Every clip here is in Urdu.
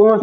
5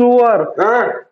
4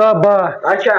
10-12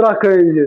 2-3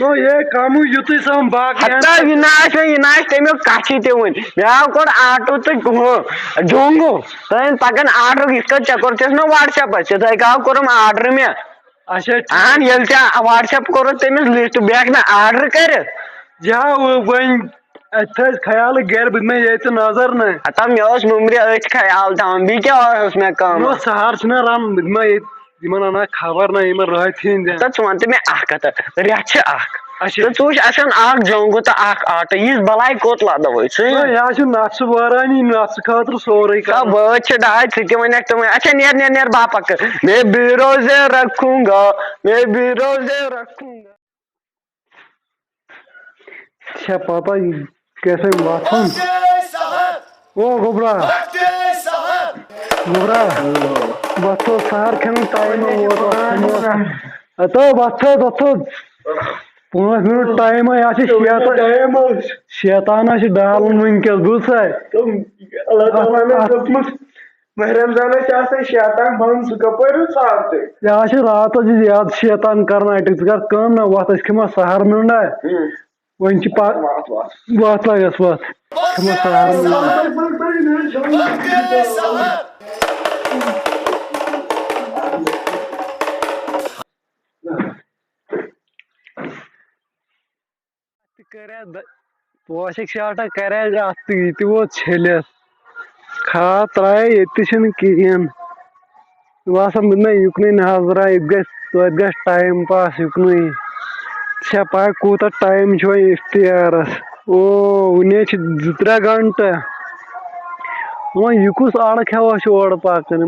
نو یہ کامو یوتھے سام باقی ہتا یہ ناش تمیک کچھ تہ ون مےٚ کوٚر آٹو تہٕ ہُہ جونگو تم پکان آرڈر یِتھ کٔنۍ ژےٚ کوٚرُتھ نا واٹس ایپس تِتھے کٔنۍ کوٚرُم آرڈر مےٚ اچھا اہن ییٚلہِ ژےٚ واٹس ایپ کوٚرُتھ تٔمِس لسٹ بہٕ ہٮ۪کہٕ نہٕ آرڈر کٔرِتھ جا ون تھٲیز خیال گھر بہٕ دِمے ییٚتہِ نظر نا ہتا مےٚ اوس مُمرِ أتھۍ خیال تھاوان بیٚیہِ کیٛاہ اوس مےٚ کٲم نو سہار چھُنہ رن بہٕ دِمے ییٚتہِ یِمن انا خبر نا یِمن رٲتھ ہِنٛدۍ ژٕ ون تہٕ مےٚ اکھ کتھ رٮ۪تھ چھِ اکھ اچھا تہٕ ژٕ وٕچھ اسہِ اوٚن اکھ جونگو تہٕ اکھ آٹو یِژھ بلاے کوٚت لدو أسۍ یہ چھُ نقشہٕ وٲرانی نقشہٕ خٲطرٕ سورُے کران بٲتھ چھِ ڈاے ژٕ تہِ ونکھ تِمن اچھا نیر بہہ پکہٕ میں بھی روزے رکھوں گا میں بھی روزے رکھوں گا چھا پتہ کیسے واتھن او گوبرا گوبرا وتھو سہر کھٮ۪نُن ٹایم ہتو وتھو 5 منٹ ٹایم شیطانہ چھُ ڈالُن ونکیٚس بوٗزتھا اللہ تعالیٰ نے دوٚپمُت ماہِ رمضانس چھِ آسان شیطان بنٛد ژٕ کپٲرۍ روٗد ژھاوتہٕ یہ راتس زیادٕ شیطان کرناٹک ژٕ کر کٲم نا وتھ أسۍ کھٮ۪مو سہر مِنڈا وۄنۍ چھِ وتھ لگس وتھ کھٮ۪مو سہر پوشک شاٹا کرے ات یہ تہِ ووت چھٔلِتھ کھاد ترٛایے ییٚتہِ تہِ چھُنہٕ کِہیٖنۍ باسان بہٕ دِمے یُکنُے نظرا ییٚتہِ گژھِ ٹایم پاس یُکنُے ژےٚ پاے کوٗتاہ ٹایم چھُ وۄنۍ اختیارس او وُنہِ چھِ 2-3 گنٹہٕ وۄنۍ یہِ کُس اڑٕ کھٮ۪وا چھُ اورٕ پکان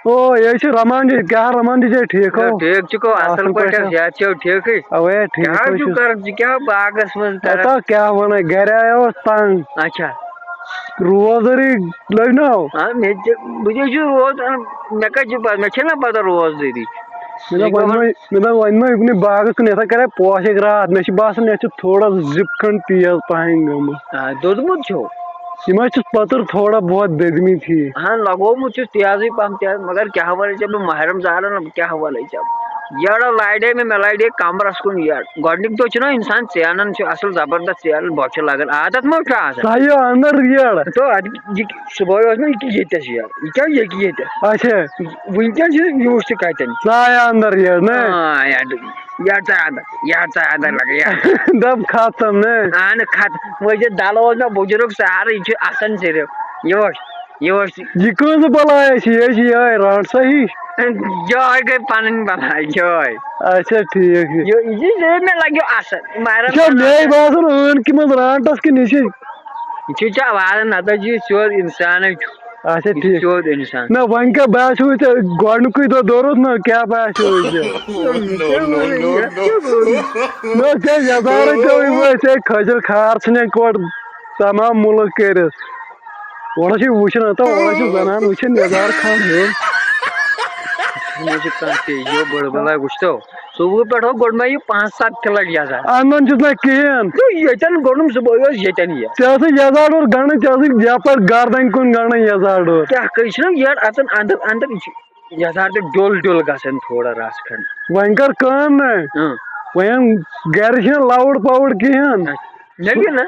او یہ چھُ رمان جی کیٛاہ رمان جی ٹھیٖک ہو ٹھیک چھُکو اصل پٲٹھۍ صحت چھو ٹھیکٕے اوے ٹھیٖک کیٛاہ چھُو کران ژٕ کیٛاہ باغس منٛز کران پتہ کیٛاہ ونان گرِ آیوس تنگ اچھا روزدٔری لٔگنو مےٚ تہِ بہٕ تہِ چھُس روز مےٚ کتہِ چھِ پتہ مےٚ چھےٚ نا پتہ روزدٔری مےٚ دوٚپ وۄنۍ ما یُکنُے باغس کُن یتھا کرے پوشک راتھ مےٚ چھُ باسان یتھ چھُ تھوڑا زِپ کھنڈ تیز پہن گٔمٕژ دوٚدمُت چھو یِم حظ چھِ پتٕر تھوڑا بہت دٔدمٕتۍ ہی لگومُت چھُس تیزٕے پہم مگر کیٛاہ ونے ژےٚ بہٕ ماہِ رمضانن کیٛاہ ونے ژےٚ یڑٕ لاڑے مےٚ لاڑے کمرس کُن یڑ گۄڈنیُک دۄہ چھُنہ انسان ژینان چھُ اصل زبردست ژینان بۄچھِ لگان عادت ما چھُ آسان تۄہہِ اندر یڑ تو صبحٲے اوس مےٚ یہِ ییٚتٮ۪س یڑ یہِ کیٛاہ ییٚکہِ ییٚتٮ۪س اچھا وٕنکٮ۪ن چھِ یوٗس تہِ کتٮ۪ن ژاے اندر یڑ نا یڑ ژاے اندر لگے دپ ختم نا اہن ختم وۄنۍ دلہٕ اوس مےٚ بُزرگ سارے یہِ چھُ اَسان صرف یہ کۭژ بلاے چھِ یہِ چھِ یِہے رانٛٹ صحیح یہے گٔے پنٕنۍ بلاے یہے اچھا ٹھیٖک یہِ مےٚ لگیو اصل مے باسان ٲنکہِ منٛز رانٛٹس کِنہٕ یہِ چھِ یہِ چھُ واتان نتہٕ چھُ یہِ سیوٚد انسانے چھُ اچھا ٹھیٖک سیوٚد انسان نہ وۄنۍ کیٛاہ باسیٚو ژےٚ گۄڈنیُکُے دۄہ دوٚرُتھ نا کیٛاہ باسیٚو ژےٚ یزارے پیٚو یِم ٲسۍ کھٔجر کھار ژھٕنکھ اورٕ تمام مُلک کٔرِتھ اورٕ چھِ وٕچھان اورٕ چھِ زنان وٕچھان یزار کھنڈ ہیوٚر یہ بڑ بلاے وٕچھتو صبح پٮ۪ٹھ گوٚڑ مےٚ یہِ 5-7 لٹہِ یزار انان چھُس نہ کِہیٖنۍ ییٚتٮ۪ن گوٚڑُم صبحٲے اوس ییٚتٮ۪ن یہِ ژےٚ ٲسٕے یزار ڈوٗر گنڈٕنۍ ژےٚ ٲسٕے یپٲرۍ گردن کُن گنڈٕنۍ یزار ڈوٗر کیٛاہ کٔرۍ چھِنہ یٔڑ اژان انٛدر انٛدر یہِ چھُ یزار تہِ ڈوٚل گژھان تھوڑا رس کھنڈ وۄنۍ کر کٲم نا وۄنۍ گرِ چھِنہٕ لاوُڈ پاوُڈ کِہیٖنۍ مےٚ نا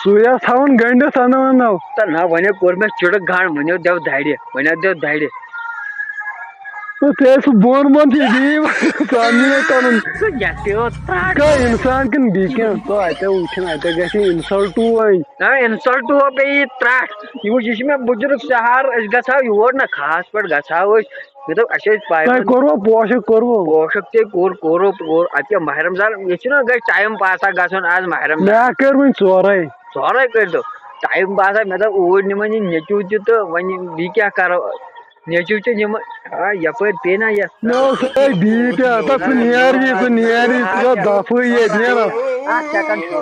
سُے آس تھاوان گنڈِتھ انو نہ وۄنۍ کوٚر مےٚ چِڑٕ گنڈ وۄنۍ دِیو درِ ژےٚ سُہ بۄن چھُ سامنے کرُن انسان کِنہٕ بیٚیہِ کینٛہہ اتہِ وٕچھان اتہِ گژھِ انسلٹ وۄنۍ انسلٹ ہو بیٚیہِ ترٛٹھ یہِ وٕچھ یہِ چھُ مےٚ بُزرگ سہار أسۍ گژھہو یور نا خاص پٲٹھۍ گژھہو أسۍ مےٚ دوٚپ اَسہِ ٲسۍ تۄہہِ کوٚروا پوشک کوٚروٕ پوشک تے کوٚر اَتہِ کیٛاہ ماہِ رمضان ییٚتہِ چھُنہ گژھِ ٹایم پاسا گژھُن آز ماہِ رمضان مےٚ کٔرۍ وۄنۍ ژورے کٔرۍتو ٹایم پاسا مےٚ دوٚپ اوٗرۍ نِمن یہِ نیٚچوٗ تہِ تہٕ وۄنۍ بیٚیہِ کیٛاہ کرو نیٚچوٗ تہِ نِمہٕ یپٲرۍ پیٚیہِ نا یتھ دفے ییٚتہِ نیران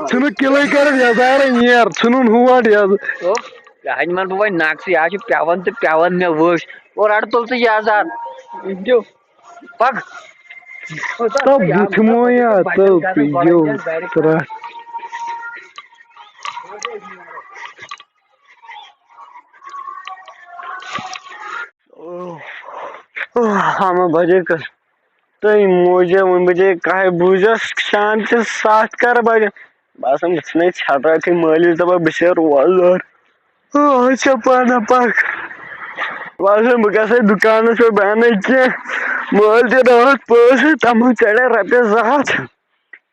ژھٕنُکھ کِلے کٔرِتھ یزارے نیر ژھٕنُن ہور یہِ نِمن بہٕ وۄنۍ نقسٕے آز چھُ پیٚوان تہٕ پیٚوان مےٚ وٕچھ اور اڑٕ تُل ژٕ یزار دِو پک ہم بجے تھی موجے ون بجے کہے بوجھس شانت ساتھ کر بجے بس بچنے چھڑا تھی مالس دپا بس روزدار اچھا پانا پک بس بہ دکانس پہ بہ انے کی مال تہ رات پاس تمہ چڑھے رپیس 200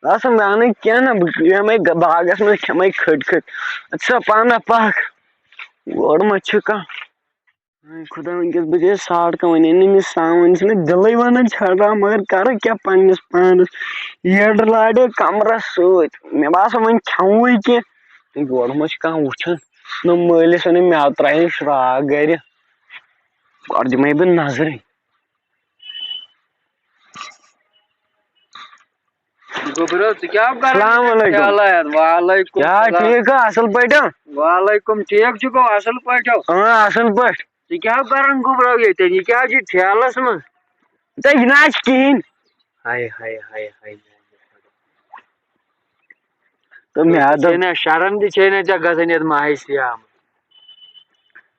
بس بہ انے کی نا بہ باغس من کھمے کھٹ کھٹ اچھا پانا پک اور مت خدا ونکس بجے 1:30 ون نمس سام دلے ونان چھڑا مگر کر کیا پنس پانس یڈ لاڑے کمرس ست مے باسان ون کھوے کی یور ما وچھان نہ مالس ون مے ترائن شراک گر گۄڈٕ دِمے بہٕ نظرے گوبرو کیا السلام علیکم وعلیکم کیا ٹھیک اصل پٲٹھۍ وعلیکم ٹھیک چھُکھ اصل پٲٹھۍ اصل پٲٹھۍ ژٕ کیٛاہ کران گوبرو ییٚتٮ۪ن یہِ کیٛاہ چھُ ٹھیلس منٛز تہٕ یہِ نہ چھُ کِہیٖنۍ ہاے ہاے ہاے ہاے تہٕ مےٚ دوٚپ شرم تہِ چھے نہٕ ژےٚ گژھان یتھ ماہے سیام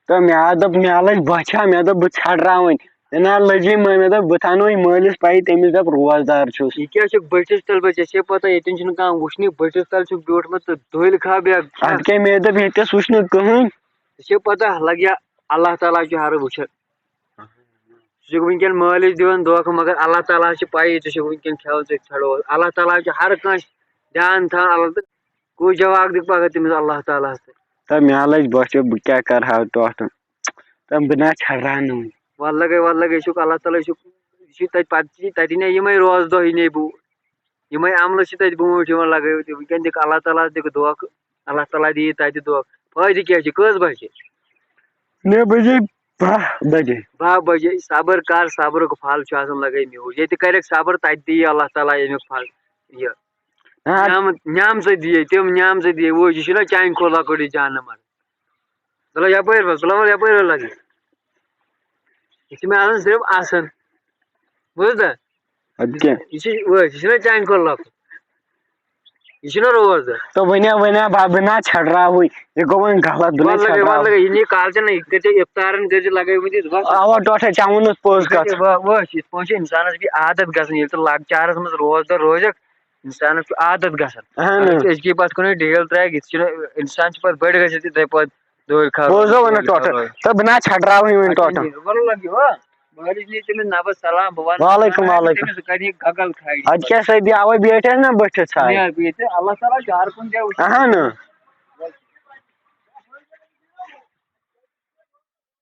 تہٕ مےٚ دوٚپ مےٚ لٔج بۄچھا مےٚ دوٚپ بہٕ ژھانٛڈراوٕنۍ مےٚ نہ لٔجی مےٚ دوٚپ بہٕ تھاونہٕ وۄنۍ مٲلِس پَیی تٔمِس دَپ روزدار چھُس یہِ کیٛاہ چھُکھ بٔٹھِس تل ژےٚ چھے پتہ ییٚتٮ۪ن چھُنہٕ کانٛہہ وٕچھنٕے بٔٹھِس تل چھُکھ بیوٗٹھمُت تہٕ دٔلۍ خب یا اَدٕ کیٛاہ مےٚ دوٚپ ییٚتٮ۪س وٕچھ نہٕ کٕہٕنۍ ژےٚ چھے پتہ لگیا اللہ تعالیٰ چھُ ہر وٕچھان ژٕ چھُکھ وٕنکیٚن مٲلِس دِوان دھوکہٕ مگر اللہ تعالیٰ چھِ پَیی ژٕ چھُکھ وٕنکیٚن کھٮ۪و ژٕ ژھٮ۪ڈو اللہ تعالیٰ چھُ ہر کٲنٛسہِ دیان تھاوان اللہ تہٕ کُس جواب دِکھ پگاہ تٔمِس اللہ تعالیٰ ہس تہٕ مےٚ لٔج بۄچھِ بہٕ کیٛاہ کرٕ ہا ٹوٹھ تہٕ بہٕ نہ ژھانٛڈراونہٕ وۄنۍ وۄنۍ لگے چھُکھ اللہ تعالیٰ چھُکھ یہِ چھُ تتہِ پتہٕ چھِ تتہِ نے یِمے روزٕ دۄہ یہِ نے بوٗٹھ یِمے عملہٕ چھِ تتہِ برونٛٹھ یِوان لگٲوِتھ وٕنکیٚن دِکھ اللہ تعالیٰ دِکھ دھوکہٕ اللہ تعالیٰ دِیہِ تتہِ دھوکہٕ فٲیدٕ کیٛاہ چھُ کٔژ بجے مےٚ بجے 12 بجے 12 بجے صبر کر صبرُک پھل چھُ آسان لگے میوٗٹھ ییٚتہِ کرکھ صبر تتہِ دِیہِ اللہ تعالیٰ ییٚمیُک پھل یہِ نعمژٕ دِیے تِم نعمژٕ دِیے وٕچھ یہِ چھُنہ چانہِ کھۄتہٕ لۄکُٹ یہِ جانور ژٕ لگ یپٲرۍ لگہِ یہِ چھِ مےٚ آسان صرف آسان بوٗزتھا اَدٕ کیٛاہ یہِ چھُنہ چانہِ کھۄتہٕ لۄکُٹ یہِ چھُنہ روزدار تہٕ ؤنیا بہٕ نہ ژھانٛڈراوٕے یہِ گوٚو وۄنۍ غلط بہٕ نہ ژھانٛڈراوٕے یہِ نی کالچن یہِ کٔرۍ ژےٚ اِفتارن کٔرۍ ژےٚ لگٲومٕتۍ اوا ٹوٹھے ژےٚ ووٚنُتھ پوٚز کتھ وٕچھ یِتھ پٲٹھۍ چھُ انسانس بیٚیہِ عادت گژھان ییٚلہِ ژٕ لۄکچارس منٛز روزدار روزکھ انسانس چھُ عادت گژھان أزکی پتہٕ کُنُے ڈیل ترٛایکھ یِتھ چھُنہٕ انسان چھُ پتہٕ بٔڑ گژھِتھ یِتھٕے پٲٹھۍ دٲرۍ ٹوٹھ تہٕ بہٕ نہ ژھانٛڈراوٕے وۄنۍ ٹوٹھ مٲلِس نی تٔمِس نبس سلام بہٕ ونہٕ وعلیکُم وعلیکُم سُہ کَرِ گگل کھالہِ اَدٕ کیٛاہ سۭتۍ اَوے بیٹھے نا بٔٹھِس ژھانٛڈ اللہ تعالیٰ چھُ ہر کُنہِ جایہِ اہن